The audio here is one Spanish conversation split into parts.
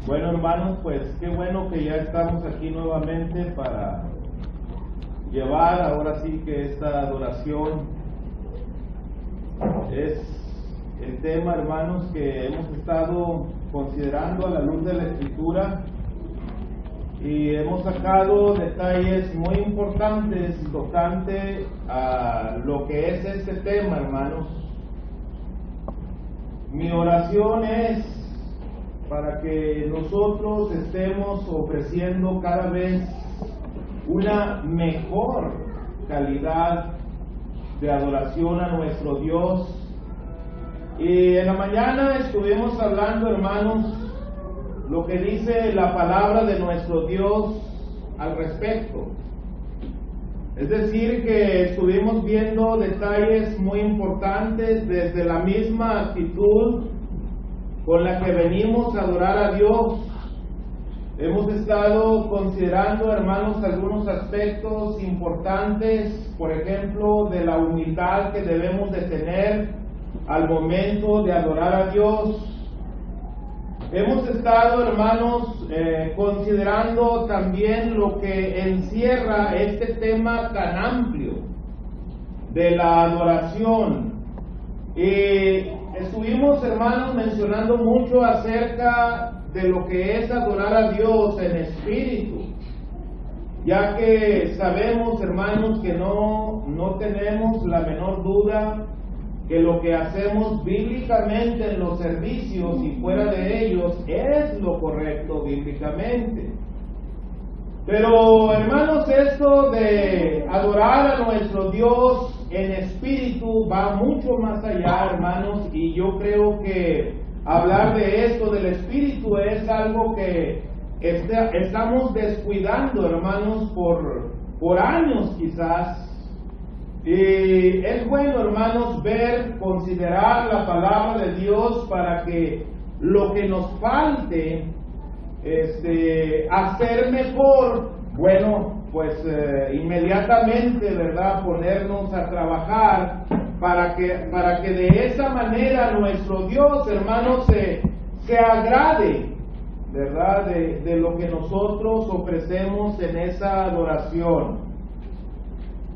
Bueno, hermanos, pues qué bueno que ya estamos aquí nuevamente para llevar ahora sí que esta adoración es el tema, hermanos, que hemos estado considerando a la luz de la Escritura, y hemos sacado detalles muy importantes tocante a lo que es este tema, hermanos. Mi oración es para que nosotros estemos ofreciendo cada vez una mejor calidad de adoración a nuestro Dios. Y en la mañana estuvimos hablando, hermanos, lo que dice la palabra de nuestro Dios al respecto. Es decir, que estuvimos viendo detalles muy importantes desde la misma actitud con la que venimos a adorar a Dios. Hemos estado considerando, hermanos, algunos aspectos importantes, por ejemplo, de la humildad que debemos de tener al momento de adorar a Dios. Hemos estado, hermanos, considerando también lo que encierra este tema tan amplio de la adoración. Estuvimos, hermanos, mencionando mucho acerca de lo que es adorar a Dios en espíritu, ya que sabemos, hermanos, que no tenemos la menor duda que lo que hacemos bíblicamente en los servicios y fuera de ellos es lo correcto bíblicamente. Pero, hermanos, esto de adorar a nuestro Dios en espíritu va mucho más allá, hermanos, y yo creo que hablar de esto del espíritu es algo que estamos descuidando, hermanos, por años quizás. Y es bueno, hermanos, considerar la palabra de Dios para que lo que nos falte hacer mejor, bueno, pues inmediatamente, ¿verdad?, ponernos a trabajar para que de esa manera nuestro Dios, hermanos, se agrade, ¿verdad?, de lo que nosotros ofrecemos en esa adoración.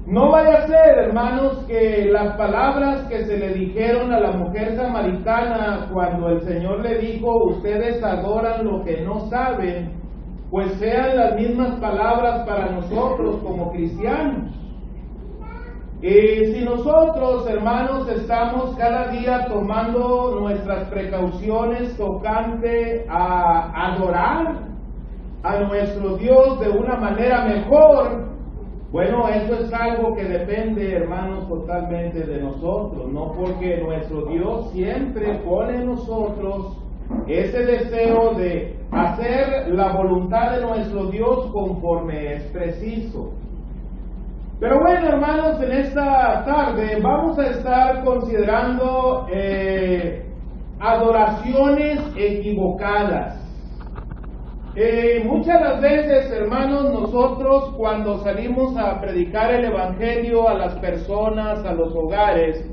No vaya a ser, hermanos, que las palabras que se le dijeron a la mujer samaritana cuando el Señor le dijo, ustedes adoran lo que no saben, pues sean las mismas palabras para nosotros como cristianos. Y si nosotros, hermanos, estamos cada día tomando nuestras precauciones tocante a adorar a nuestro Dios de una manera mejor, bueno, eso es algo que depende, hermanos, totalmente de nosotros, ¿no? Porque nuestro Dios siempre pone en nosotros ese deseo de hacer la voluntad de nuestro Dios conforme es preciso. Pero bueno, hermanos, en esta tarde vamos a estar considerando adoraciones equivocadas. Muchas las veces, hermanos, nosotros cuando salimos a predicar el Evangelio a las personas, a los hogares,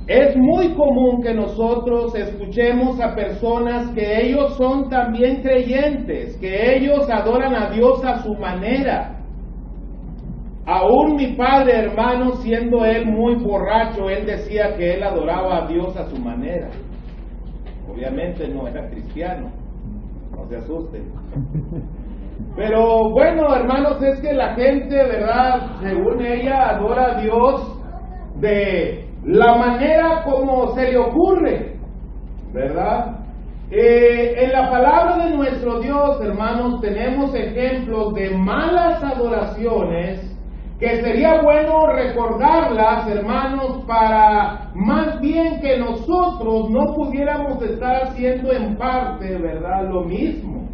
es muy común que nosotros escuchemos a personas que ellos son también creyentes, que ellos adoran a Dios a su manera. Aún mi padre, hermano, siendo él muy borracho, él decía que él adoraba a Dios a su manera. Obviamente no era cristiano. No se asusten. Pero bueno, hermanos, es que la gente, ¿verdad?, según ella, adora a Dios de la manera como se le ocurre, ¿verdad? En la palabra de nuestro Dios, hermanos, tenemos ejemplos de malas adoraciones que sería bueno recordarlas, hermanos, para más bien que nosotros no pudiéramos estar haciendo en parte, ¿verdad?, lo mismo.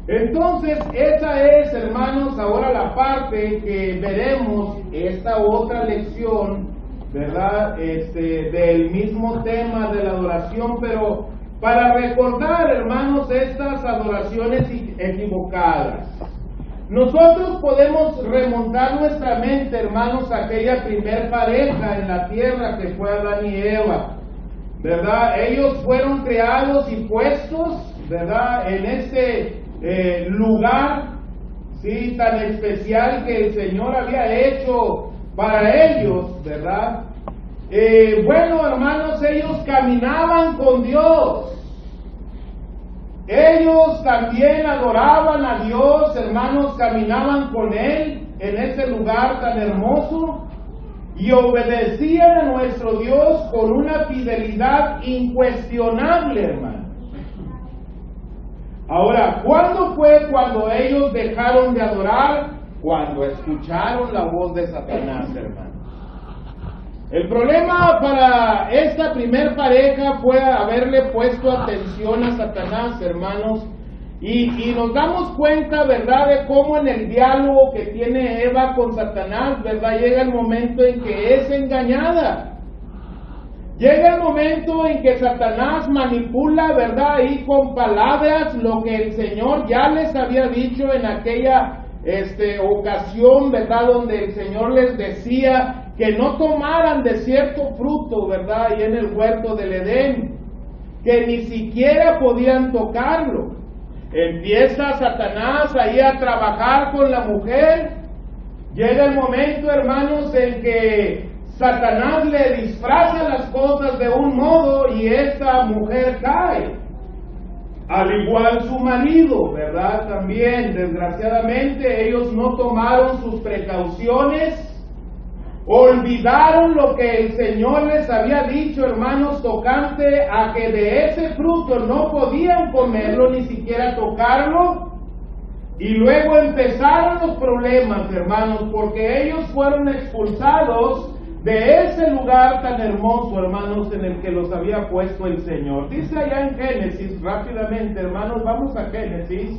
Entonces, esa es, hermanos, ahora la parte que veremos, esta otra lección, ¿verdad?, del mismo tema de la adoración, pero para recordar, hermanos, estas adoraciones equivocadas. Nosotros podemos remontar nuestra mente, hermanos, a aquella primer pareja en la tierra que fue Adán y Eva, ¿verdad? Ellos fueron creados y puestos ¿verdad? En este lugar, sí, tan especial que el Señor había hecho para ellos, ¿verdad? Bueno, hermanos, ellos caminaban con Dios. Ellos también adoraban a Dios, hermanos, caminaban con Él en ese lugar tan hermoso y obedecían a nuestro Dios con una fidelidad incuestionable, hermanos. Ahora, ¿cuándo fue cuando ellos dejaron de adorar? Cuando escucharon la voz de Satanás, hermanos. El problema para esta primer pareja fue haberle puesto atención a Satanás, hermanos, y nos damos cuenta, ¿verdad?, de cómo en el diálogo que tiene Eva con Satanás, ¿verdad?, llega el momento en que es engañada. Llega el momento en que Satanás manipula, ¿verdad?, ahí con palabras lo que el Señor ya les había dicho en aquella ocasión, ¿verdad?, donde el Señor les decía que no tomaran de cierto fruto, ¿verdad?, ahí en el huerto del Edén, que ni siquiera podían tocarlo. Empieza Satanás ahí a trabajar con la mujer. Llega el momento, hermanos, en que Satanás le disfraza las cosas de un modo y esta mujer cae. Al igual su marido, ¿verdad? También, desgraciadamente, ellos no tomaron sus precauciones. Olvidaron lo que el Señor les había dicho, hermanos, tocante a que de ese fruto no podían comerlo, ni siquiera tocarlo. Y luego empezaron los problemas, hermanos, porque ellos fueron expulsados de ese lugar tan hermoso, hermanos, en el que los había puesto el Señor. Dice allá en Génesis, rápidamente, hermanos, vamos a Génesis,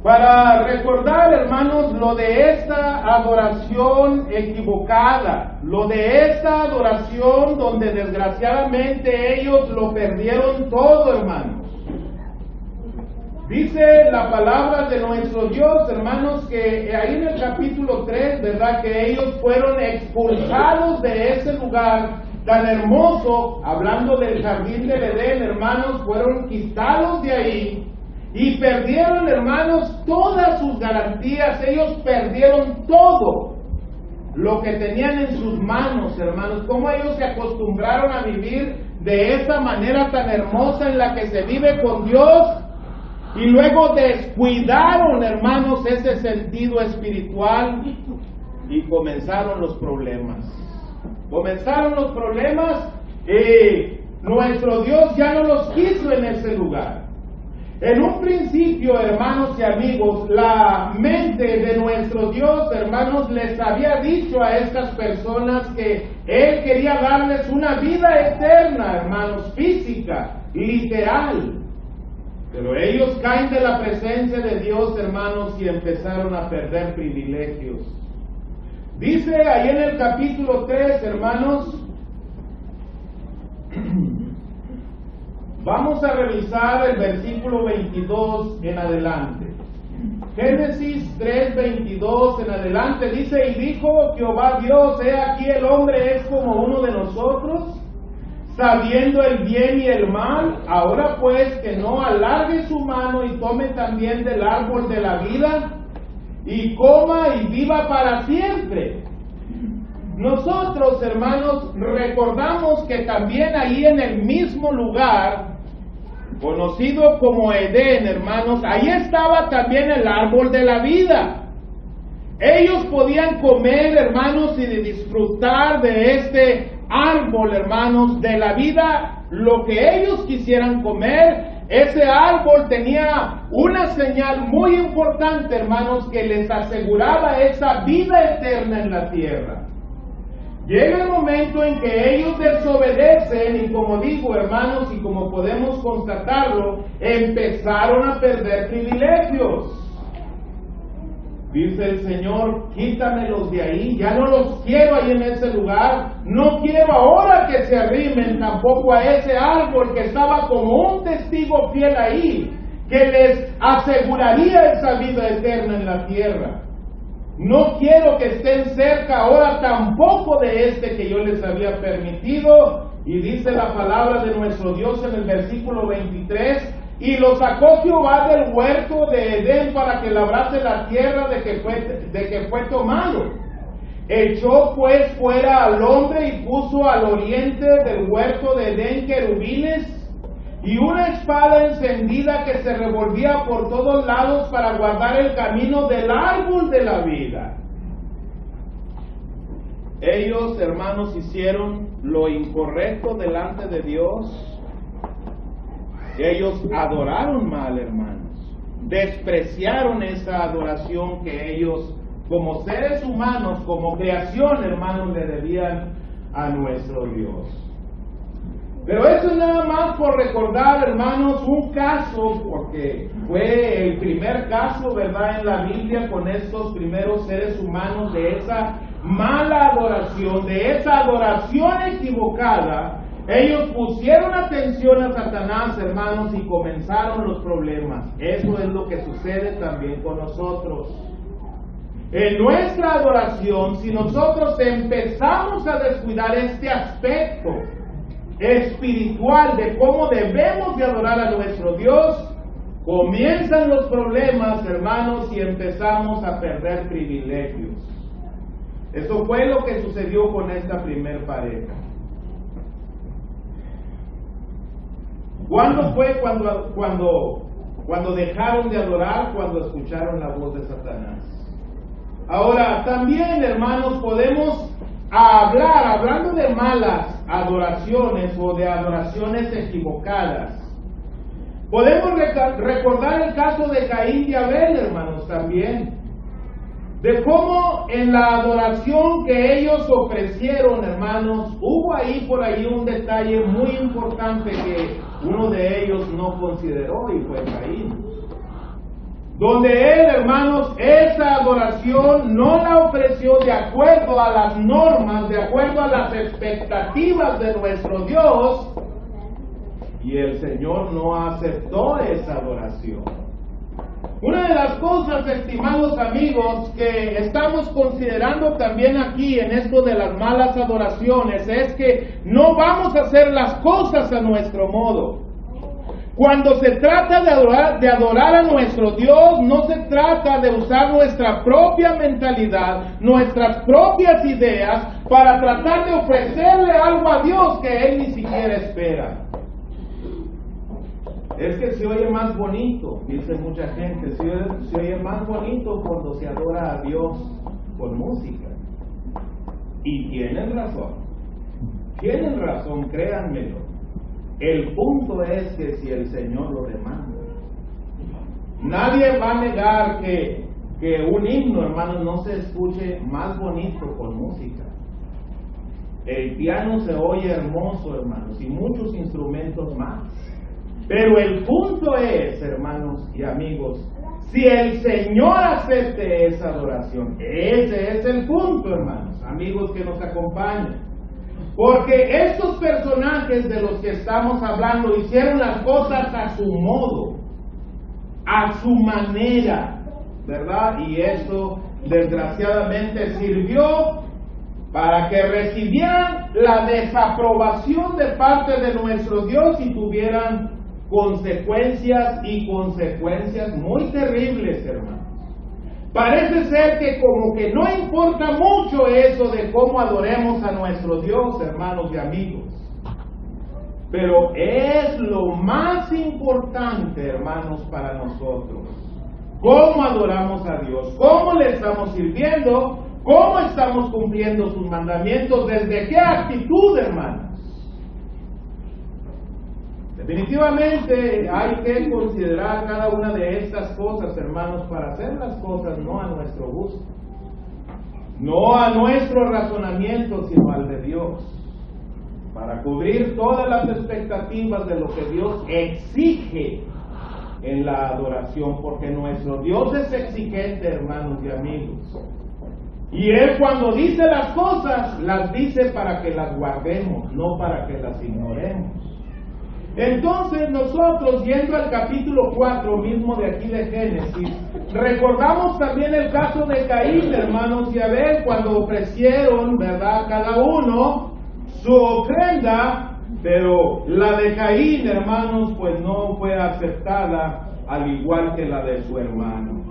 para recordar, hermanos, lo de esta adoración equivocada, lo de esta adoración donde desgraciadamente ellos lo perdieron todo, hermanos. Dice la palabra de nuestro Dios, hermanos, que ahí en el capítulo 3, ¿verdad?, que ellos fueron expulsados de ese lugar tan hermoso, hablando del jardín del Edén, hermanos, fueron quitados de ahí. Y perdieron, hermanos, todas sus garantías. Ellos perdieron todo lo que tenían en sus manos, hermanos. Cómo ellos se acostumbraron a vivir de esa manera tan hermosa en la que se vive con Dios. Y luego descuidaron, hermanos, ese sentido espiritual. Y comenzaron los problemas. Comenzaron los problemas. Nuestro Dios ya no los quiso en ese lugar. En un principio, hermanos y amigos, la mente de nuestro Dios, hermanos, les había dicho a estas personas que Él quería darles una vida eterna, hermanos, física, literal. Pero ellos caen de la presencia de Dios, hermanos, y empezaron a perder privilegios. Dice ahí en el capítulo 3, hermanos, vamos a revisar el versículo 22 en adelante. Génesis 3:22 en adelante dice: y dijo Jehová Dios, he aquí el hombre es como uno de nosotros, sabiendo el bien y el mal. Ahora pues que no alargue su mano y tome también del árbol de la vida y coma y viva para siempre. Nosotros, hermanos, recordamos que también ahí en el mismo lugar conocido como Edén, hermanos, ahí estaba también el árbol de la vida. Ellos podían comer, hermanos, y disfrutar de este árbol, hermanos, de la vida, lo que ellos quisieran comer. Ese árbol tenía una señal muy importante, hermanos, que les aseguraba esa vida eterna en la tierra. Llega el momento en que ellos desobedecen y, como digo, hermanos, y como podemos constatarlo, empezaron a perder privilegios. Dice el Señor: quítamelos de ahí, ya no los quiero ahí en ese lugar, no quiero ahora que se arrimen tampoco a ese árbol que estaba como un testigo fiel ahí, que les aseguraría esa vida eterna en la tierra. No quiero que estén cerca ahora tampoco de este que yo les había permitido. Y dice la palabra de nuestro Dios en el versículo 23, Y lo sacó Jehová del huerto de Edén para que labrase la tierra de que fue tomado. Echó pues fuera al hombre y puso al oriente del huerto de Edén querubines y una espada encendida que se revolvía por todos lados para guardar el camino del árbol de la vida. Ellos, hermanos, hicieron lo incorrecto delante de Dios. Ellos adoraron mal, hermanos. Despreciaron esa adoración que ellos, como seres humanos, como creación, hermanos, le debían a nuestro Dios. Pero eso es nada más por recordar, hermanos, un caso, porque fue el primer caso, ¿verdad?, en la Biblia con estos primeros seres humanos de esa mala adoración, de esa adoración equivocada. Ellos pusieron atención a Satanás, hermanos, y comenzaron los problemas. Eso es lo que sucede también con nosotros. En nuestra adoración, si nosotros empezamos a descuidar este aspecto espiritual de cómo debemos de adorar a nuestro Dios, comienzan los problemas, hermanos, y empezamos a perder privilegios. Eso fue lo que sucedió con esta primer pareja. ¿Cuándo fue cuando dejaron de adorar? Cuando escucharon la voz de Satanás. Ahora, también, hermanos, podemos hablando de malas adoraciones o de adoraciones equivocadas. Podemos recordar el caso de Caín y Abel, hermanos, también. De cómo en la adoración que ellos ofrecieron, hermanos, hubo ahí por ahí un detalle muy importante que uno de ellos no consideró, y fue Caín. Donde él, hermanos, esa adoración no la ofreció de acuerdo a las normas, de acuerdo a las expectativas de nuestro Dios, y el Señor no aceptó esa adoración. Una de las cosas, estimados amigos, que estamos considerando también aquí en esto de las malas adoraciones es que no vamos a hacer las cosas a nuestro modo. Cuando se trata de adorar a nuestro Dios, no se trata de usar nuestra propia mentalidad, nuestras propias ideas para tratar de ofrecerle algo a Dios que Él ni siquiera espera. Es que se oye más bonito, dice mucha gente, se oye más bonito cuando se adora a Dios con música. Y tienen razón, créanmelo. El punto es que si el Señor lo demanda, nadie va a negar que un himno, hermanos, no se escuche más bonito con música. El piano se oye hermoso, hermanos, y muchos instrumentos más. Pero el punto es, hermanos y amigos, si el Señor acepte esa adoración. Ese es el punto, hermanos, amigos que nos acompañan. Porque estos personajes de los que estamos hablando hicieron las cosas a su modo, a su manera, ¿verdad? Y eso desgraciadamente sirvió para que recibieran la desaprobación de parte de nuestro Dios y tuvieran consecuencias muy terribles, hermanos. Parece ser que como que no importa mucho eso de cómo adoremos a nuestro Dios, hermanos y amigos. Pero es lo más importante, hermanos, para nosotros. ¿Cómo adoramos a Dios? ¿Cómo le estamos sirviendo? ¿Cómo estamos cumpliendo sus mandamientos? ¿Desde qué actitud, hermanos? Definitivamente hay que considerar cada una de estas cosas, hermanos, para hacer las cosas no a nuestro gusto, no a nuestro razonamiento, sino al de Dios, para cubrir todas las expectativas de lo que Dios exige en la adoración, porque nuestro Dios es exigente, hermanos y amigos. Y Él cuando dice las cosas, las dice para que las guardemos, no para que las ignoremos. Entonces nosotros, yendo al capítulo 4 mismo de aquí de Génesis, recordamos también el caso de Caín, hermanos y Abel, cuando ofrecieron, ¿verdad?, cada uno su ofrenda Pero la de Caín, hermanos, pues no fue aceptada al igual que la de su hermano.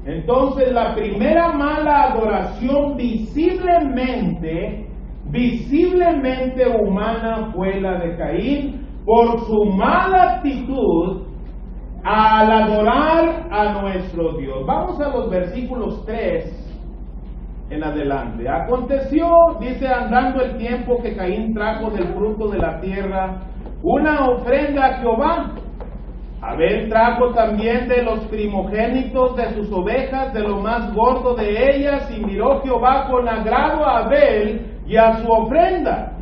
Entonces la primera mala adoración visiblemente humana fue la de Caín por su mala actitud al adorar a nuestro Dios. Vamos a los versículos 3 en adelante. Aconteció, dice, andando el tiempo, que Caín trajo del fruto de la tierra una ofrenda a Jehová. Abel trajo también de los primogénitos de sus ovejas, de lo más gordo de ellas, y miró Jehová con agrado a Abel y a su ofrenda.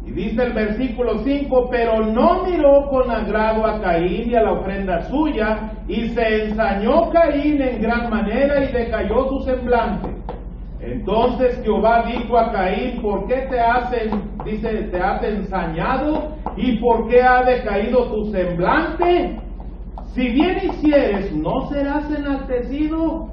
Y dice el versículo 5, pero no miró con agrado a Caín y a la ofrenda suya, y se ensañó Caín en gran manera y decayó su semblante. Entonces Jehová dijo a Caín, ¿por qué te has ensañado? ¿Y por qué ha decaído tu semblante? Si bien hicieres, ¿no serás enaltecido?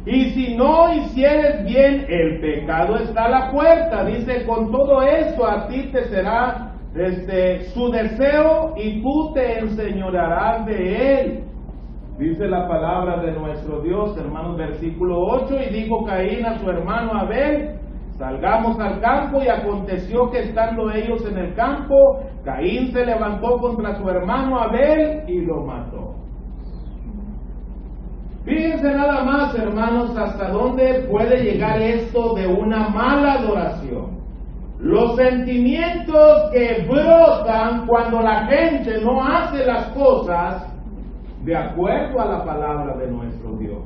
Y si no hicieres bien, el pecado está a la puerta. Dice, con todo esto a ti te será su deseo y tú te enseñorearás de él. Dice la palabra de nuestro Dios, hermanos, versículo 8, y dijo Caín a su hermano Abel, salgamos al campo, y aconteció que estando ellos en el campo, Caín se levantó contra su hermano Abel y lo mató. Fíjense nada más, hermanos, hasta dónde puede llegar esto de una mala adoración. Los sentimientos que brotan cuando la gente no hace las cosas de acuerdo a la palabra de nuestro Dios.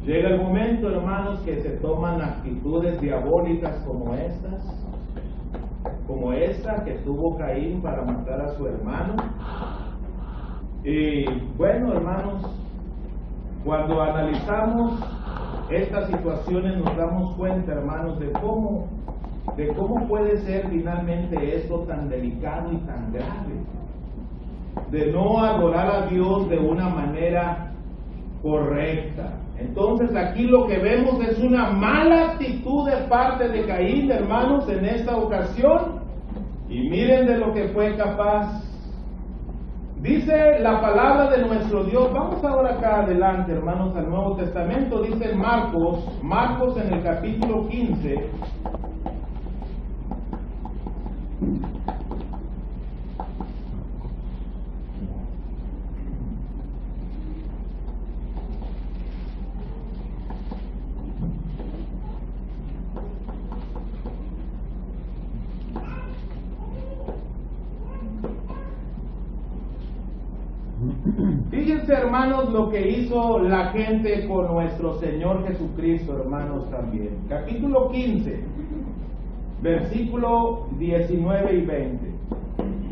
Llega el momento, hermanos, que se toman actitudes diabólicas como esta que tuvo Caín para matar a su hermano. Y bueno, hermanos, cuando analizamos estas situaciones nos damos cuenta, hermanos, de cómo puede ser finalmente esto tan delicado y tan grave, de no adorar a Dios de una manera correcta. Entonces aquí lo que vemos es una mala actitud de parte de Caín, hermanos, en esta ocasión, y miren de lo que fue capaz. Dice la palabra de nuestro Dios, vamos ahora acá adelante, hermanos, al Nuevo Testamento, dice en Marcos en el capítulo 15, fíjense, hermanos, lo que hizo la gente con nuestro Señor Jesucristo, hermanos, también. Capítulo 15, versículo 19 y 20.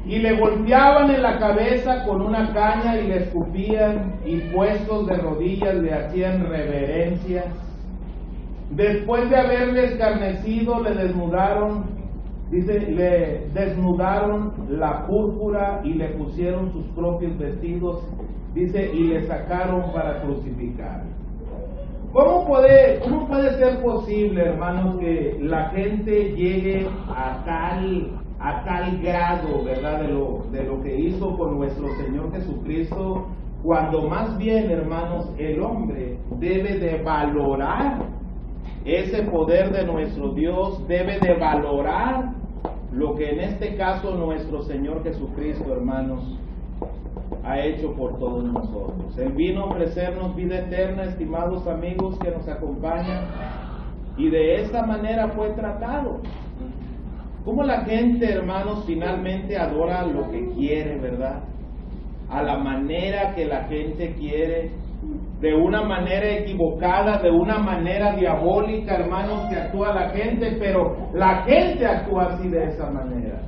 Y le golpeaban en la cabeza con una caña y le escupían, y puestos de rodillas le hacían reverencias. Después de haberle escarnecido, le desnudaron la púrpura y le pusieron sus propios vestidos, dice, y le sacaron para crucificar. ¿Cómo puede ser posible, hermanos, que la gente llegue a tal grado, verdad, de lo que hizo con nuestro Señor Jesucristo, cuando más bien, hermanos, el hombre debe de valorar ese poder de nuestro Dios, debe de valorar lo que en este caso nuestro Señor Jesucristo, hermanos, ha hecho por todos nosotros? Él vino a ofrecernos vida eterna, estimados amigos que nos acompañan, y de esa manera fue tratado. ¿Cómo la gente, hermanos, finalmente adora lo que quiere, verdad? A la manera que la gente quiere, de una manera equivocada, de una manera diabólica, hermanos, que actúa la gente, pero la gente actúa así, de esa manera.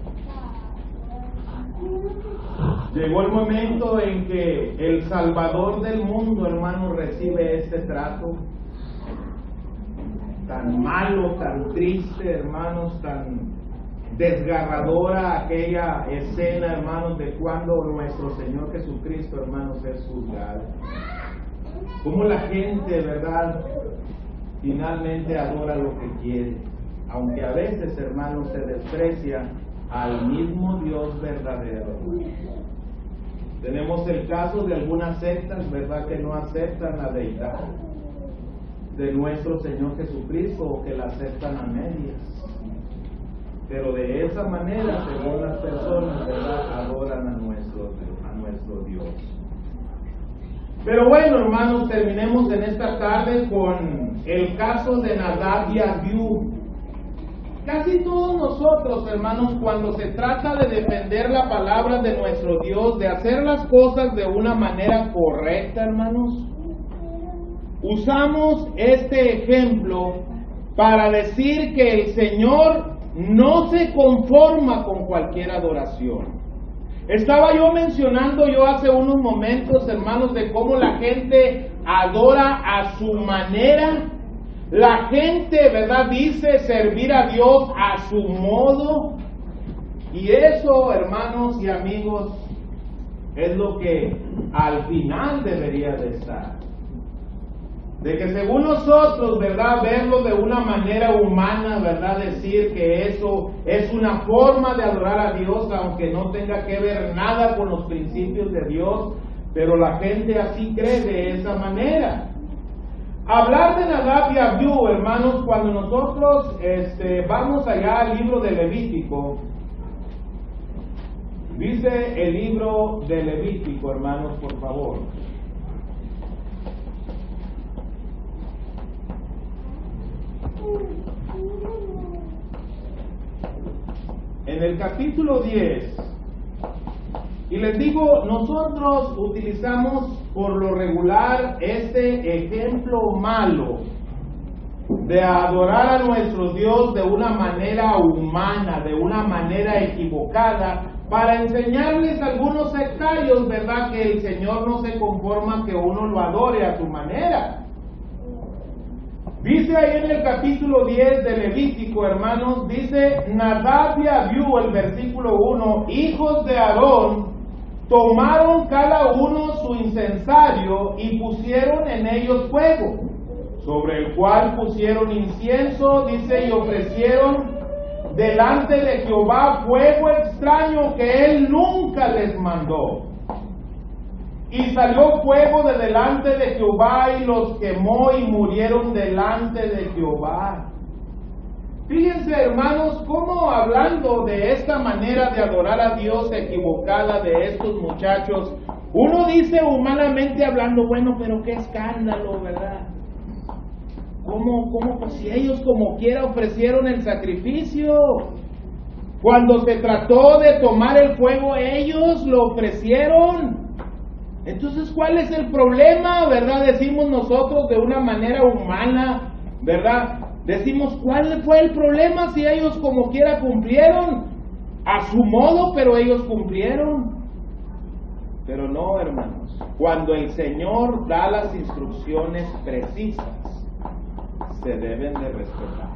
Llegó el momento en que el Salvador del mundo, hermanos, recibe este trato tan malo, tan triste, hermanos, tan desgarradora, aquella escena, hermanos, de cuando nuestro Señor Jesucristo, hermanos, es juzgado. Cómo la gente, verdad, finalmente adora lo que quiere. aunque a veces, hermanos, se desprecia al mismo Dios verdadero. Tenemos el caso de algunas sectas, ¿verdad?, que no aceptan la deidad de nuestro Señor Jesucristo, o que la aceptan a medias. Pero de esa manera, según las personas, ¿verdad?, adoran a nuestro Dios. Pero bueno, hermanos, terminemos en esta tarde con el caso de Nadab y Abiú. Casi todos nosotros, hermanos, cuando se trata de defender la palabra de nuestro Dios, de hacer las cosas de una manera correcta, hermanos, usamos este ejemplo para decir que el Señor no se conforma con cualquier adoración. Estaba yo mencionando hace unos momentos, hermanos, de cómo la gente adora a su manera. La gente, ¿verdad?, dice servir a Dios a su modo. Y eso, hermanos y amigos, es lo que al final debería de estar. De que según nosotros, ¿verdad?, verlo de una manera humana, ¿verdad?, decir que eso es una forma de adorar a Dios, aunque no tenga que ver nada con los principios de Dios, pero la gente así cree de esa manera. Hablar de Nadab y Abiú, hermanos, cuando nosotros vamos allá al libro de Levítico, dice el libro de Levítico, hermanos, por favor. En el capítulo 10, y les digo, nosotros utilizamos por lo regular este ejemplo malo de adorar a nuestro Dios de una manera humana, de una manera equivocada, para enseñarles a algunos sectarios, ¿verdad?, que el Señor no se conforma que uno lo adore a su manera. Dice ahí en el capítulo 10 de Levítico, hermanos, dice: Nadab y Abiú, el versículo 1, hijos de Aarón, tomaron cada uno su incensario y pusieron en ellos fuego, sobre el cual pusieron incienso, dice, y ofrecieron delante de Jehová fuego extraño que él nunca les mandó. Y salió fuego de delante de Jehová y los quemó y murieron delante de Jehová. Fíjense, hermanos, cómo hablando de esta manera de adorar a Dios equivocada de estos muchachos, uno dice humanamente hablando, bueno, pero qué escándalo, ¿verdad? ¿Cómo pues si ellos como quiera ofrecieron el sacrificio? Cuando se trató de tomar el fuego, ellos lo ofrecieron. Entonces, ¿cuál es el problema? ¿Verdad? Decimos nosotros de una manera humana, ¿verdad? Decimos, ¿cuál fue el problema si ellos como quiera cumplieron? A su modo, pero ellos cumplieron. Pero no, hermanos. Cuando el Señor da las instrucciones precisas, se deben de respetar.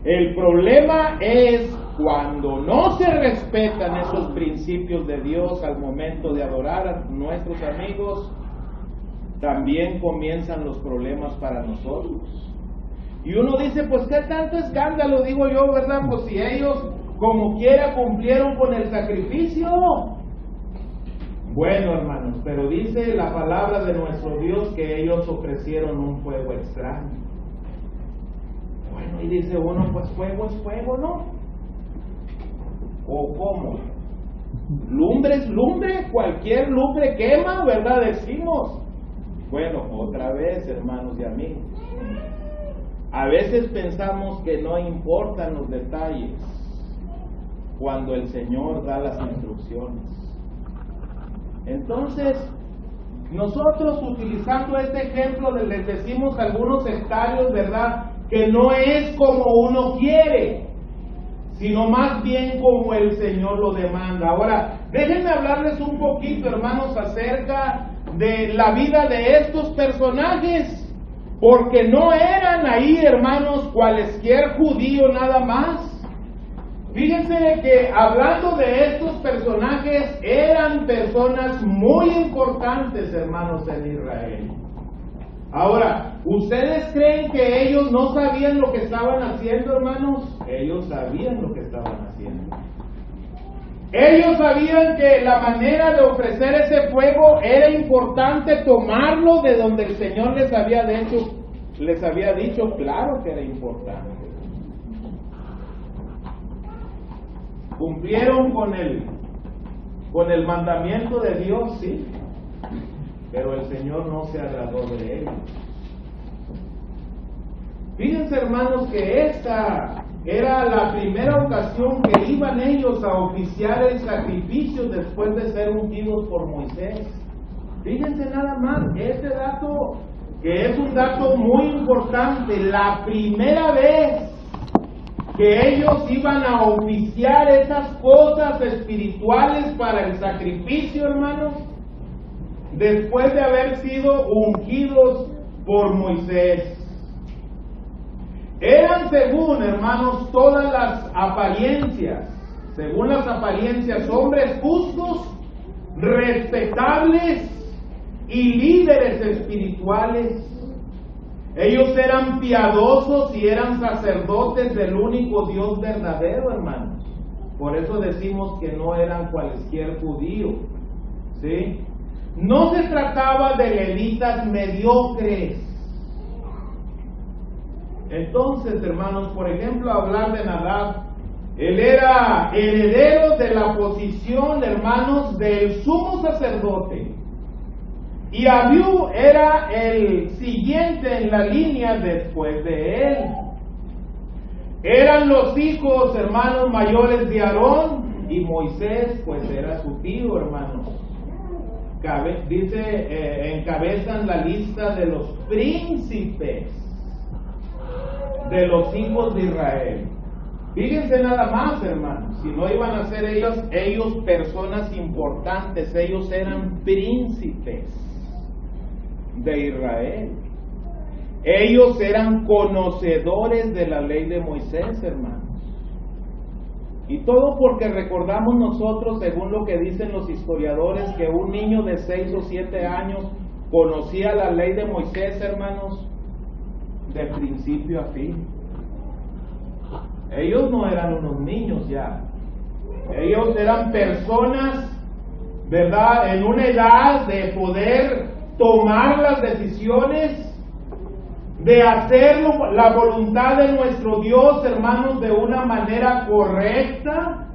El problema es cuando no se respetan esos principios de Dios al momento de adorar a nuestros amigos, también comienzan los problemas para nosotros. Y uno dice, pues qué tanto escándalo, digo yo, ¿verdad? Pues si ellos como quiera cumplieron con el sacrificio. Bueno, hermanos, pero dice la palabra de nuestro Dios que ellos ofrecieron un fuego extraño. Bueno, y dice uno, pues fuego es fuego, ¿no? ¿O cómo? Lumbre es lumbre, cualquier lumbre quema, ¿verdad? Decimos. Bueno, otra vez, hermanos y amigos. A veces pensamos que no importan los detalles cuando el Señor da las instrucciones. Entonces, nosotros utilizando este ejemplo les decimos a algunos sectarios, ¿verdad?, que no es como uno quiere, sino más bien como el Señor lo demanda. Ahora, déjenme hablarles un poquito, hermanos, acerca de la vida de estos personajes, porque no eran ahí, hermanos, cualesquier judío nada más. Fíjense que hablando de estos personajes, eran personas muy importantes, hermanos, en Israel. Ahora, ¿ustedes creen que ellos no sabían lo que estaban haciendo, hermanos? Ellos sabían lo que estaban haciendo. Ellos sabían que la manera de ofrecer ese fuego era importante tomarlo de donde el Señor les había dicho, claro que era importante. ¿Cumplieron con el mandamiento de Dios? Sí. Pero el Señor no se agradó de ellos. Fíjense, hermanos, que esta era la primera ocasión que iban ellos a oficiar el sacrificio después de ser ungidos por Moisés. Fíjense nada más, este dato, que es un dato muy importante, la primera vez que ellos iban a oficiar esas cosas espirituales para el sacrificio, hermanos, después de haber sido ungidos por Moisés. Eran, según, hermanos, todas las apariencias, según las apariencias, hombres justos, respetables y líderes espirituales. Ellos eran piadosos y eran sacerdotes del único Dios verdadero, hermanos. Por eso decimos que no eran cualquier judío, ¿sí? No se trataba de levitas mediocres. Entonces, hermanos, por ejemplo, hablar de Nadab, él era heredero de la posición, hermanos, del sumo sacerdote. Y Abiú era el siguiente en la línea después de él. Eran los hijos, hermanos, mayores de Aarón, y Moisés, pues era su tío, hermanos. Encabezan la lista de los príncipes de los hijos de Israel. Fíjense nada más, hermanos, si no iban a ser ellos personas importantes, ellos eran príncipes de Israel. Ellos eran conocedores de la ley de Moisés, hermanos. Y todo porque recordamos nosotros, según lo que dicen los historiadores, que un niño de 6 o 7 años conocía la ley de Moisés, hermanos, de principio a fin. Ellos no eran unos niños ya. Ellos eran personas, ¿verdad?, en una edad de poder tomar las decisiones, de hacer la voluntad de nuestro Dios, hermanos, de una manera correcta.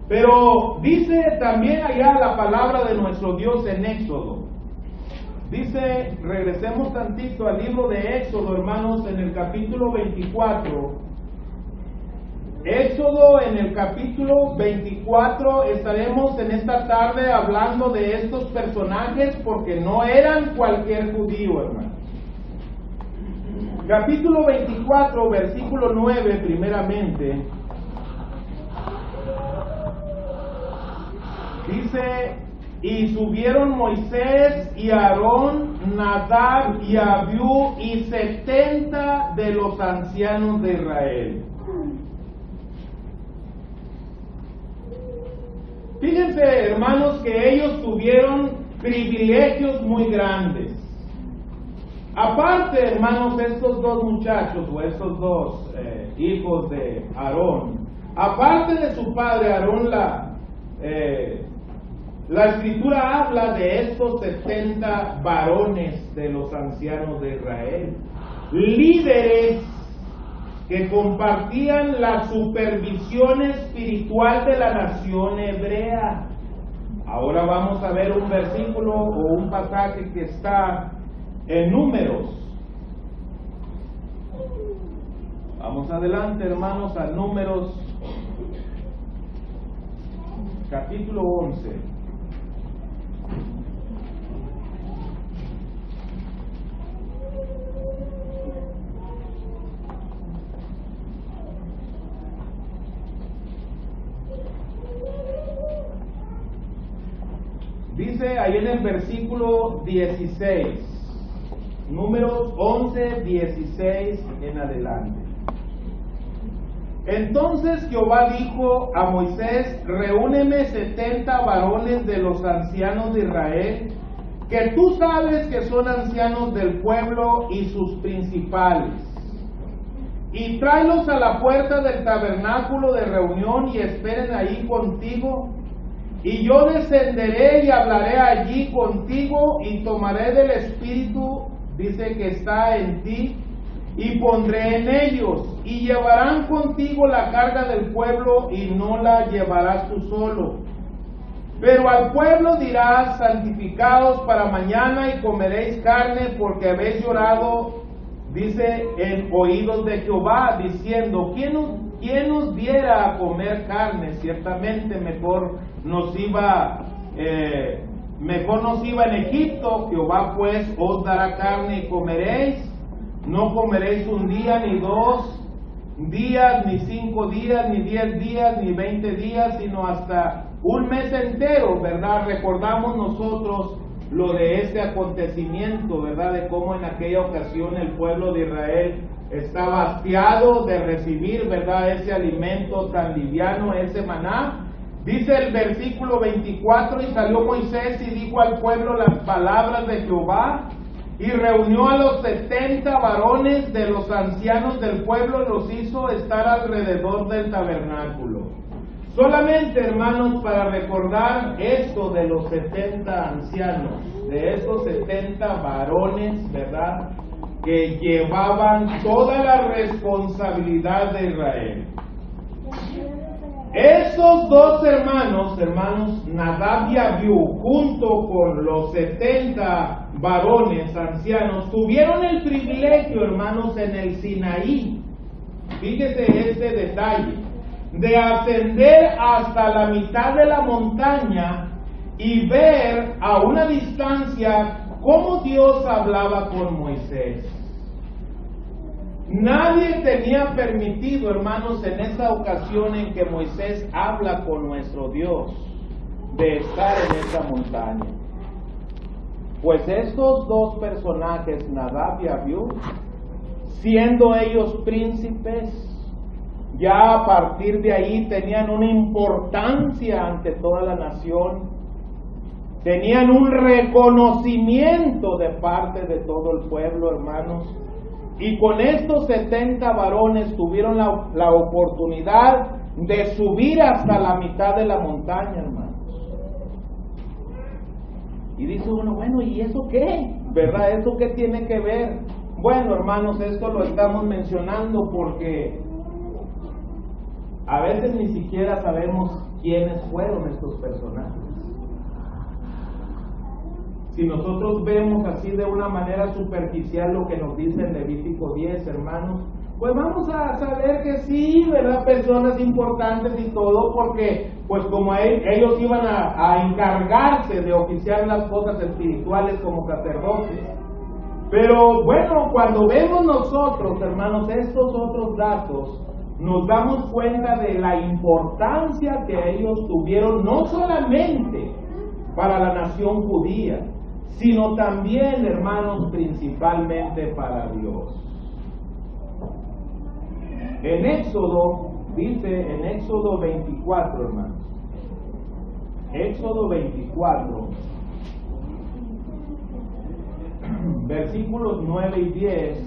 Pero dice también allá la palabra de nuestro Dios en Éxodo. Dice, regresemos tantito al libro de Éxodo, hermanos, en el capítulo 24. Éxodo, en el capítulo 24, estaremos en esta tarde hablando de estos personajes porque no eran cualquier judío, hermanos. Capítulo 24, versículo 9, primeramente. Dice: y subieron Moisés y Aarón, Nadab y Abiú y 70 de los ancianos de Israel. Fíjense, hermanos, que ellos tuvieron privilegios muy grandes. Aparte, hermanos, estos dos muchachos o estos dos hijos de Aarón, aparte de su padre Aarón, la escritura habla de estos 70 varones de los ancianos de Israel, líderes que compartían la supervisión espiritual de la nación hebrea. Ahora vamos a ver un versículo o un pasaje que está en Números. Vamos adelante, hermanos, a Números, capítulo 11. Dice ahí en el versículo 16, Números 11, 16 en adelante. Entonces Jehová dijo a Moisés: reúneme 70 varones de los ancianos de Israel, que tú sabes que son ancianos del pueblo y sus principales, y tráelos a la puerta del tabernáculo de reunión y esperen ahí contigo, y yo descenderé y hablaré allí contigo y tomaré del espíritu, dice, que está en ti, y pondré en ellos, y llevarán contigo la carga del pueblo y no la llevarás tú solo. Pero al pueblo dirás: santificaos para mañana y comeréis carne, porque habéis llorado, dice, en oídos de Jehová, diciendo: ¿quién nos diera a comer carne? Ciertamente mejor nos iba en Egipto. Jehová pues os dará carne y comeréis. No comeréis un día, ni 2 días, ni 5 días, ni 10 días, ni 20 días, sino hasta un mes entero, ¿verdad? Recordamos nosotros lo de este acontecimiento, ¿verdad? De cómo en aquella ocasión el pueblo de Israel estaba hastiado de recibir, ¿verdad?, ese alimento tan liviano, ese maná. Dice el versículo 24: y salió Moisés y dijo al pueblo las palabras de Jehová, y reunió a los 70 varones de los ancianos del pueblo, y los hizo estar alrededor del tabernáculo. Solamente, hermanos, para recordar esto de los 70 ancianos, de esos 70 varones, ¿verdad?, que llevaban toda la responsabilidad de Israel. Esos dos hermanos, Nadab y Abiú, junto con los 70 varones ancianos, tuvieron el privilegio, hermanos, en el Sinaí, fíjese este detalle, de ascender hasta la mitad de la montaña y ver a una distancia cómo Dios hablaba con Moisés. Nadie tenía permitido, hermanos, en esa ocasión en que Moisés habla con nuestro Dios, de estar en esa montaña. Pues estos dos personajes, Nadab y Abiú, siendo ellos príncipes, ya a partir de ahí tenían una importancia ante toda la nación, tenían un reconocimiento de parte de todo el pueblo, hermanos. Y con estos 70 varones tuvieron la oportunidad de subir hasta la mitad de la montaña, hermanos. Y dice uno: bueno, ¿y eso qué? ¿Verdad? ¿Eso qué tiene que ver? Bueno, hermanos, esto lo estamos mencionando porque a veces ni siquiera sabemos quiénes fueron estos personajes. Si nosotros vemos así de una manera superficial lo que nos dice en Levítico 10, hermanos, pues vamos a saber que sí, ¿verdad?, personas importantes y todo, porque pues como ellos iban a encargarse de oficiar las cosas espirituales como sacerdotes. Pero bueno, cuando vemos nosotros, hermanos, estos otros datos, nos damos cuenta de la importancia que ellos tuvieron, no solamente para la nación judía, sino también, hermanos, principalmente para Dios. En Éxodo, dice en Éxodo 24, hermanos, Éxodo 24, versículos 9 y 10,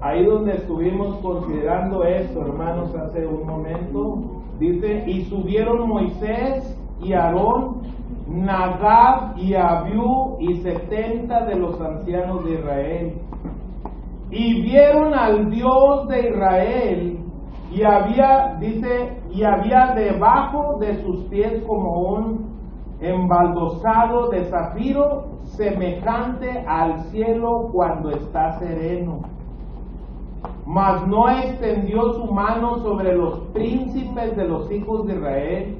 ahí donde estuvimos considerando esto, hermanos, hace un momento, dice: y subieron Moisés y Aarón, Nadab y Abiú y 70 de los ancianos de Israel, y vieron al Dios de Israel, y había, dice, y había debajo de sus pies como un embaldosado de zafiro, semejante al cielo cuando está sereno. Mas no extendió su mano sobre los príncipes de los hijos de Israel,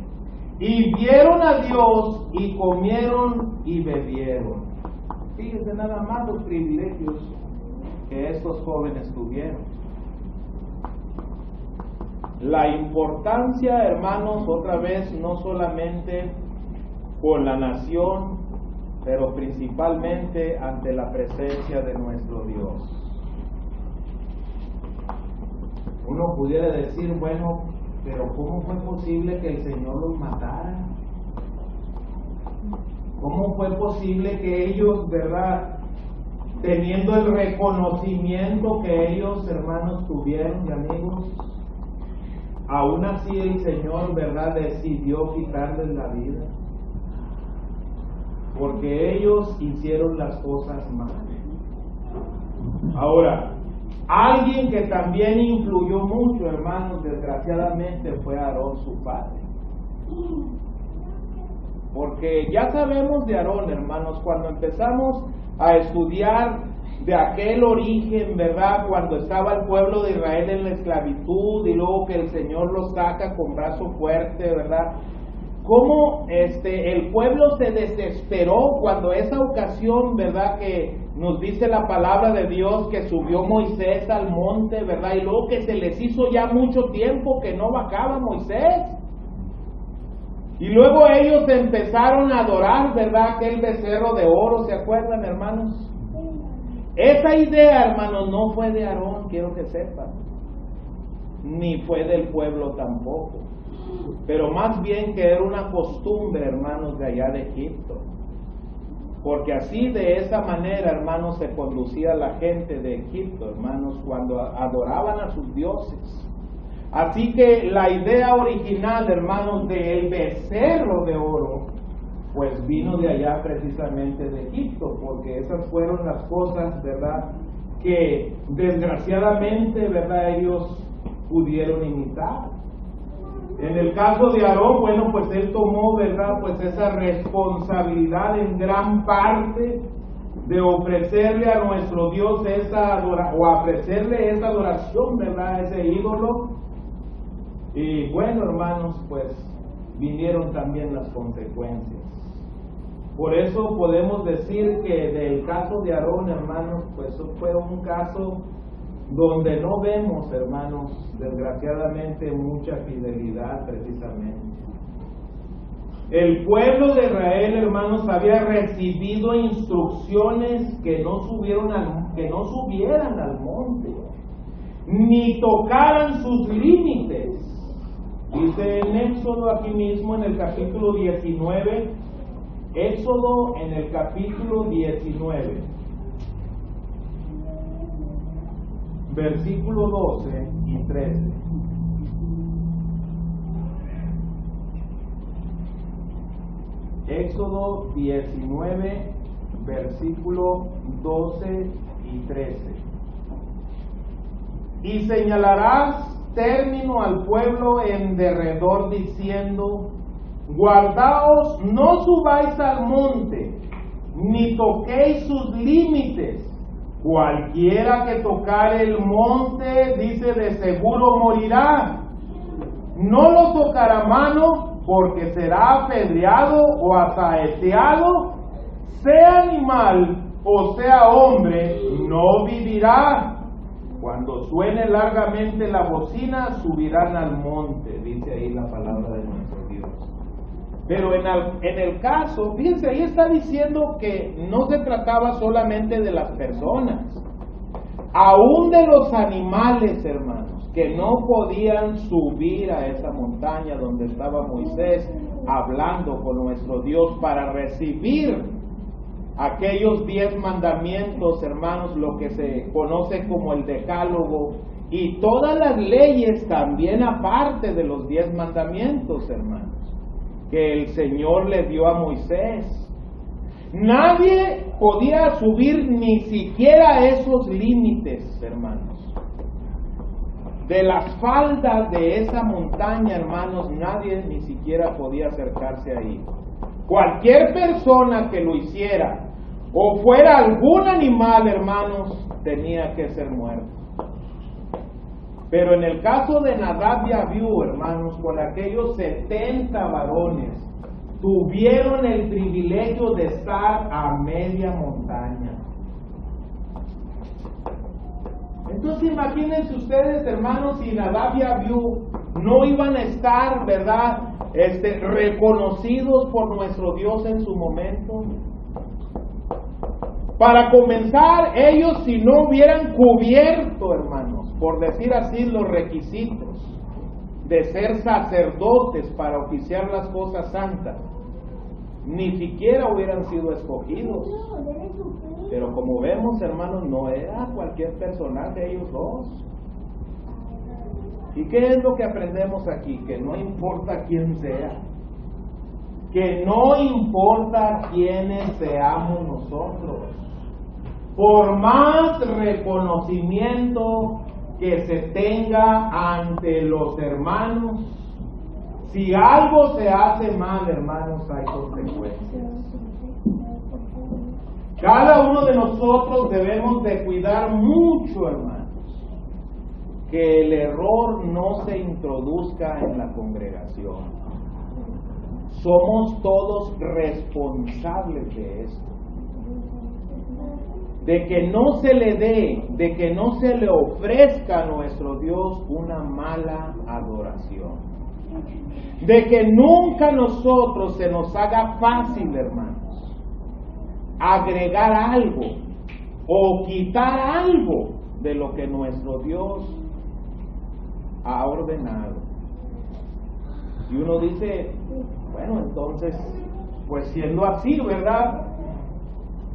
y vieron a Dios y comieron y bebieron. Fíjense nada más los privilegios que estos jóvenes tuvieron. La importancia, hermanos, otra vez, no solamente por la nación, pero principalmente ante la presencia de nuestro Dios. Uno pudiera decir: bueno, pero ¿cómo fue posible que el Señor los matara? ¿Cómo fue posible que ellos, verdad, teniendo el reconocimiento que ellos, hermanos, tuvieron y amigos, aún así el Señor, verdad, decidió quitarles la vida? Porque ellos hicieron las cosas mal. Ahora, alguien que también influyó mucho, hermanos, desgraciadamente fue Aarón, su padre. Porque ya sabemos de Aarón, hermanos, cuando empezamos a estudiar de aquel origen, ¿verdad? Cuando estaba el pueblo de Israel en la esclavitud y luego que el Señor los saca con brazo fuerte, ¿verdad? Cómo el pueblo se desesperó cuando esa ocasión, ¿verdad? Que nos dice la palabra de Dios que subió Moisés al monte, ¿verdad? Y luego que se les hizo ya mucho tiempo que no bajaba Moisés. Y luego ellos empezaron a adorar, ¿verdad? Aquel becerro de oro, ¿se acuerdan, hermanos? Esa idea, hermanos, no fue de Aarón, quiero que sepan. Ni fue del pueblo tampoco. Pero más bien que era una costumbre, hermanos, de allá de Egipto. Porque así, de esa manera, hermanos, se conducía la gente de Egipto, hermanos, cuando adoraban a sus dioses. Así que la idea original, hermanos, del becerro de oro, pues vino de allá precisamente de Egipto, porque esas fueron las cosas, ¿verdad?, que desgraciadamente, ¿verdad?, ellos pudieron imitar. En el caso de Aarón, bueno, pues él tomó, ¿verdad?, pues esa responsabilidad en gran parte de ofrecerle a nuestro Dios esa ofrecerle esa adoración, ¿verdad?, a ese ídolo. Y bueno, hermanos, pues vinieron también las consecuencias. Por eso podemos decir que del caso de Aarón, hermanos, pues fue un caso donde no vemos, hermanos, desgraciadamente mucha fidelidad precisamente. El pueblo de Israel, hermanos, había recibido instrucciones que no subieran al monte, ni tocaran sus límites. Dice en Éxodo, aquí mismo en el capítulo 19, Éxodo en el capítulo 19, versículo 12 y 13. Éxodo 19, versículo 12 y 13. Y señalarás término al pueblo en derredor diciendo: guardaos, no subáis al monte, ni toquéis sus límites. Cualquiera que tocare el monte, dice, de seguro morirá. No lo tocará mano, porque será apedreado o asaeteado. Sea animal o sea hombre, no vivirá. Cuando suene largamente la bocina, subirán al monte, dice ahí la palabra de nuestro Dios. Pero en el caso, fíjense, ahí está diciendo que no se trataba solamente de las personas, aún de los animales, hermanos, que no podían subir a esa montaña donde estaba Moisés hablando con nuestro Dios para recibir aquellos 10 mandamientos, hermanos, lo que se conoce como el decálogo, y todas las leyes también aparte de los 10 mandamientos, hermanos, que el Señor le dio a Moisés. Nadie podía subir ni siquiera esos límites, hermanos. De las faldas de esa montaña, hermanos, nadie ni siquiera podía acercarse ahí. Cualquier persona que lo hiciera, o fuera algún animal, hermanos, tenía que ser muerto. Pero en el caso de Nadab y Abiú, hermanos, con aquellos 70 varones, tuvieron el privilegio de estar a media montaña. Entonces imagínense ustedes, hermanos, si Nadab y Abiú no iban a estar, ¿verdad?, reconocidos por nuestro Dios en su momento. Para comenzar, ellos, si no hubieran cubierto, hermanos, por decir así, los requisitos de ser sacerdotes para oficiar las cosas santas, ni siquiera hubieran sido escogidos. Pero como vemos, hermanos, no era cualquier personaje ellos dos. ¿Y qué es lo que aprendemos aquí? Que no importa quién sea, que no importa quiénes seamos nosotros, por más reconocimiento que se tenga ante los hermanos, si algo se hace mal, hermanos, hay consecuencias. Cada uno de nosotros debemos de cuidar mucho, hermanos, que el error no se introduzca en la congregación. Somos todos responsables de esto. De que no se le dé, de que no se le ofrezca a nuestro Dios una mala adoración. De que nunca nosotros se nos haga fácil, hermanos, agregar algo o quitar algo de lo que nuestro Dios ha ordenado. Y uno dice, bueno, entonces, pues siendo así, ¿verdad?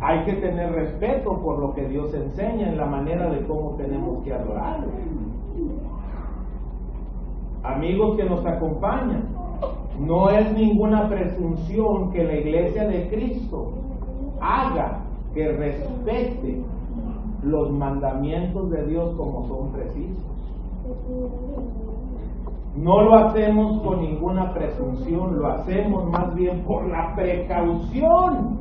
Hay que tener respeto por lo que Dios enseña en la manera de cómo tenemos que adorar. Amigos que nos acompañan, no es ninguna presunción que la Iglesia de Cristo haga que respete los mandamientos de Dios como son precisos. No lo hacemos con ninguna presunción, lo hacemos más bien por la precaución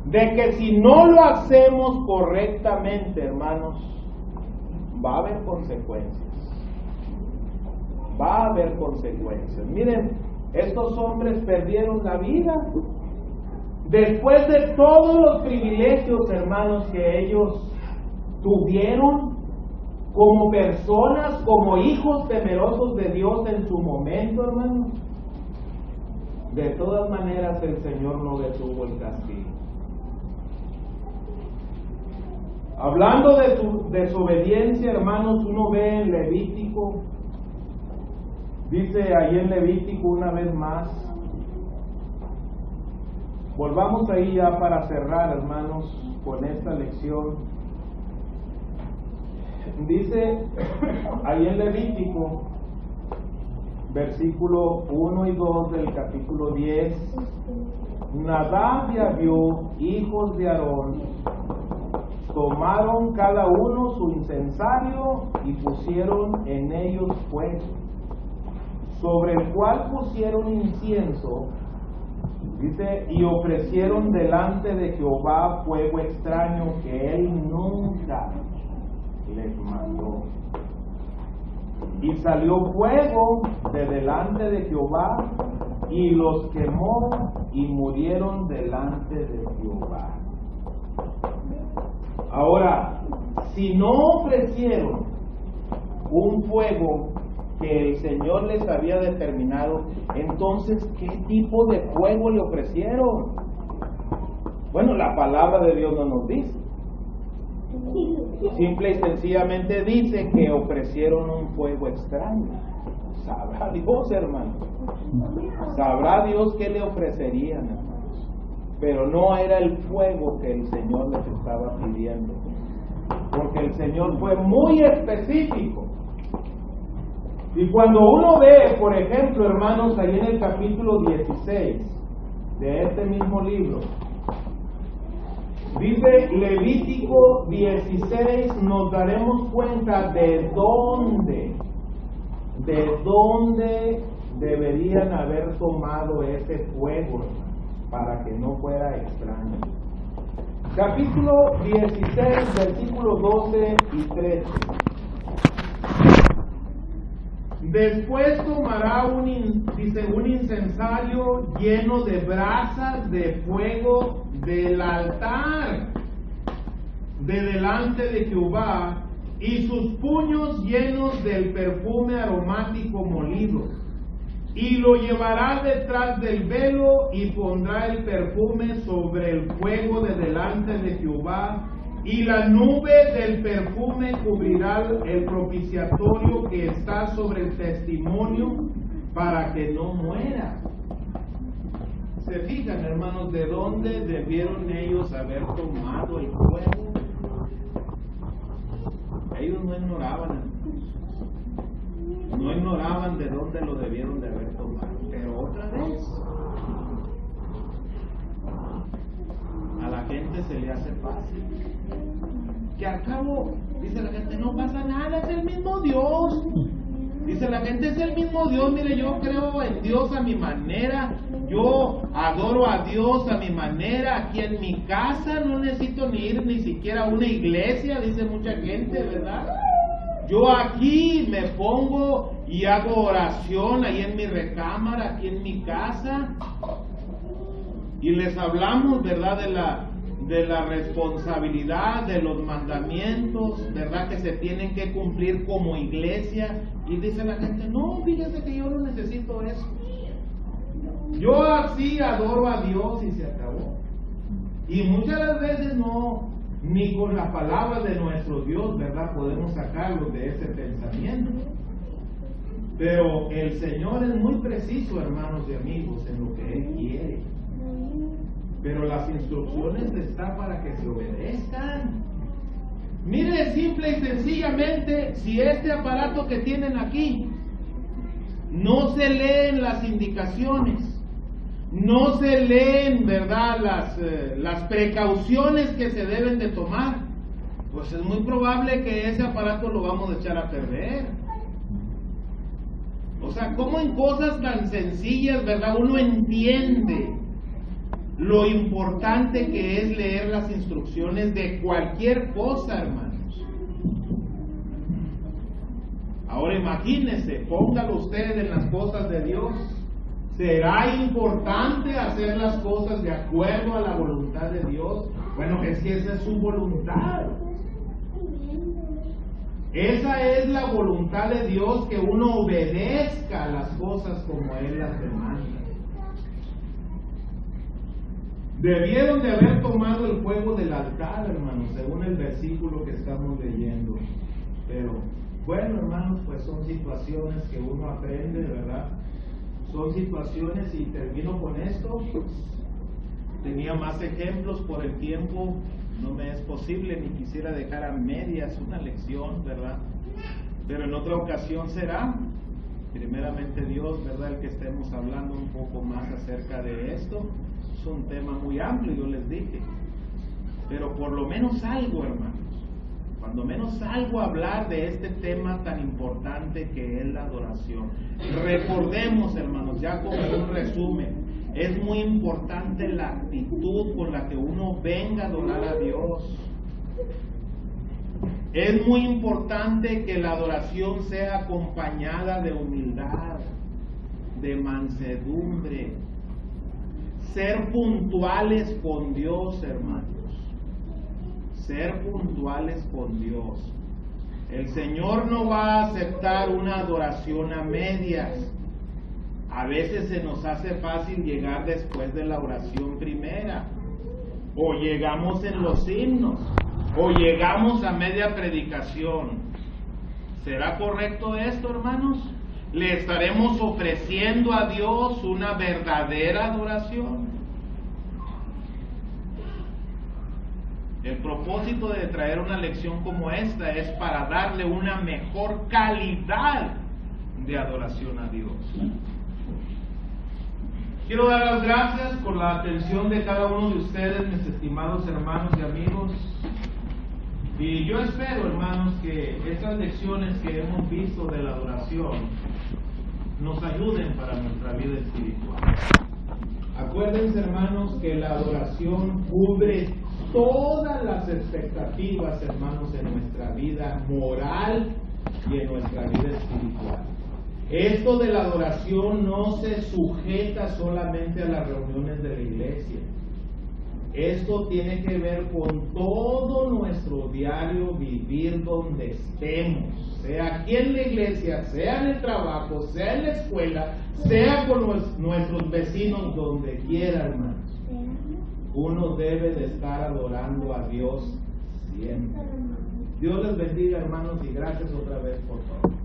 de que si no lo hacemos correctamente, hermanos, va a haber consecuencias. Va a haber consecuencias. Miren, estos hombres perdieron la vida después de todos los privilegios, hermanos, que ellos tuvieron como personas, como hijos temerosos de Dios en su momento, hermanos. De todas maneras, el Señor no detuvo el castigo. Hablando de su desobediencia, hermanos, uno ve en Levítico, dice ahí en Levítico una vez más, volvamos ahí ya para cerrar, hermanos, con esta lección. Dice ahí en Levítico, versículo 1 y 2 del capítulo 10, Nadab y Abiú, hijos de Aarón, tomaron cada uno su incensario y pusieron en ellos fuego, sobre el cual pusieron incienso, dice, y ofrecieron delante de Jehová fuego extraño que él nunca les mandó. Y salió fuego de delante de Jehová y los quemó y murieron delante de Jehová. Ahora, si no ofrecieron un fuego que el Señor les había determinado, entonces, ¿qué tipo de fuego le ofrecieron? Bueno, la palabra de Dios no nos dice. Simple y sencillamente dice que ofrecieron un fuego extraño. Sabrá Dios, hermano. Sabrá Dios qué le ofrecerían, hermanos. Pero no era el fuego que el Señor les estaba pidiendo. Porque el Señor fue muy específico. Y cuando uno ve, por ejemplo, hermanos, ahí en el capítulo 16 de este mismo libro, dice Levítico 16, nos daremos cuenta de dónde deberían haber tomado ese fuego para que no fuera extraño. Capítulo 16, versículos 12 y 13. Después tomará un incensario lleno de brasas de fuego del altar de delante de Jehová y sus puños llenos del perfume aromático molido, y lo llevará detrás del velo y pondrá el perfume sobre el fuego de delante de Jehová, y la nube del perfume cubrirá el propiciatorio que está sobre el testimonio para que no muera. se fijan, hermanos, de dónde debieron ellos haber tomado el fuego. Ellos no ignoraban, no ignoraban de dónde lo debieron de haber tomado. Pero otra vez, a la gente se le hace fácil. Que al cabo, dice la gente, no pasa nada, es el mismo Dios. Dice la gente, es el mismo Dios. Mire, yo creo en Dios a mi manera, yo adoro a Dios a mi manera, aquí en mi casa no necesito ni ir ni siquiera a una iglesia, dice mucha gente, ¿verdad? Yo aquí me pongo y hago oración ahí en mi recámara, aquí en mi casa. Y les hablamos, ¿verdad?, de la responsabilidad, de los mandamientos, ¿verdad?, que se tienen que cumplir como iglesia. Y dice la gente, no, fíjese que yo no necesito eso. Yo así adoro a Dios y se acabó. Y muchas de las veces no, ni con la palabra de nuestro Dios, ¿verdad?, podemos sacarlos de ese pensamiento. Pero el Señor es muy preciso, hermanos y amigos, en lo que Él quiere. Pero las instrucciones están para que se obedezcan. Mire, simple y sencillamente, si este aparato que tienen aquí no se leen las indicaciones, no se leen, ¿verdad?, las precauciones que se deben de tomar, pues es muy probable que ese aparato lo vamos a echar a perder. O sea, como en cosas tan sencillas, ¿verdad?, uno entiende lo importante que es leer las instrucciones de cualquier cosa, hermanos. Ahora imagínense, póngalo usted en las cosas de Dios. ¿Será importante hacer las cosas de acuerdo a la voluntad de Dios? Bueno, es que esa es su voluntad. Esa es la voluntad de Dios, que uno obedezca las cosas como Él las demanda. Debieron de haber tomado el fuego del altar, hermanos, según el versículo que estamos leyendo. Pero, bueno, hermanos, pues son situaciones que uno aprende, ¿verdad? Son situaciones, y termino con esto. Tenía más ejemplos, por el tiempo no me es posible, ni quisiera dejar a medias una lección, ¿verdad? Pero en otra ocasión será, primeramente Dios, ¿verdad?, el que estemos hablando un poco más acerca de esto. Es un tema muy amplio, yo les dije, pero por lo menos algo, hermanos, cuando menos algo hablar de este tema tan importante que es la adoración. Recordemos, hermanos, ya como un resumen, es muy importante la actitud con la que uno venga a adorar a Dios. Es muy importante que la adoración sea acompañada de humildad, de mansedumbre. Ser puntuales con Dios, hermanos. Ser puntuales con Dios. El Señor no va a aceptar una adoración a medias. A veces se nos hace fácil llegar después de la oración primera, o llegamos en los himnos, o llegamos a media predicación. ¿Será correcto esto, hermanos? ¿Le estaremos ofreciendo a Dios una verdadera adoración? El propósito de traer una lección como esta es para darle una mejor calidad de adoración a Dios. Quiero dar las gracias por la atención de cada uno de ustedes, mis estimados hermanos y amigos. Y yo espero, hermanos, que estas lecciones que hemos visto de la adoración nos ayuden para nuestra vida espiritual. Acuérdense, hermanos, que la adoración cubre todas las expectativas, hermanos, en nuestra vida moral y en nuestra vida espiritual. Esto de la adoración no se sujeta solamente a las reuniones de la iglesia. Esto tiene que ver con todo nuestro diario vivir donde estemos, sea aquí en la iglesia, sea en el trabajo, sea en la escuela, sea con nuestros vecinos, donde quiera, hermanos. Uno debe de estar adorando a Dios siempre. Dios les bendiga, hermanos, y gracias otra vez por todo.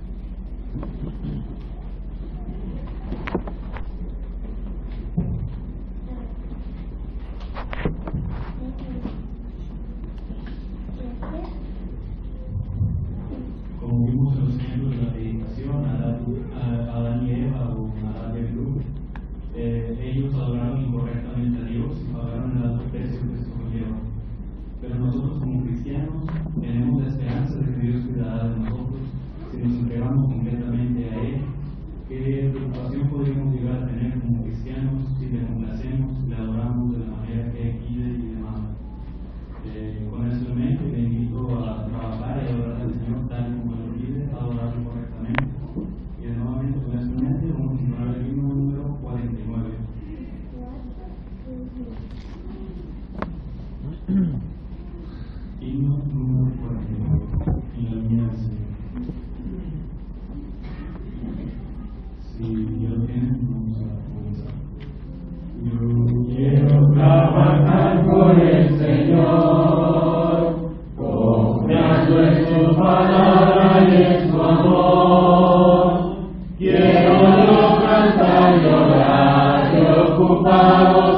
Adán y Eva o Nadab y Abiú, ellos adoraron incorrectamente a Dios y pagaron el alto precio que esto conlleva. Pero nosotros como cristianos tenemos la esperanza de que Dios cuidará de nosotros si nos entregamos completamente a Él. ¿Qué preocupación podríamos llegar a tener como cristianos si le complacemos, le adoramos de la manera que Él pide y demanda? Con eso en mente, le invito a trabajar y adorar al Señor tal como Él lo pide, a adorarlo correctamente. Y de nuevamente con eso en mente, vamos a entonar el himno número 49. Himno número 49, en la línea del Señor. Si ya lo tienen, vamos a comenzar. Yo quiero trabajar por el Señor, confiando en su palabra y en su amor. Quiero yo cantar y orar y ocupado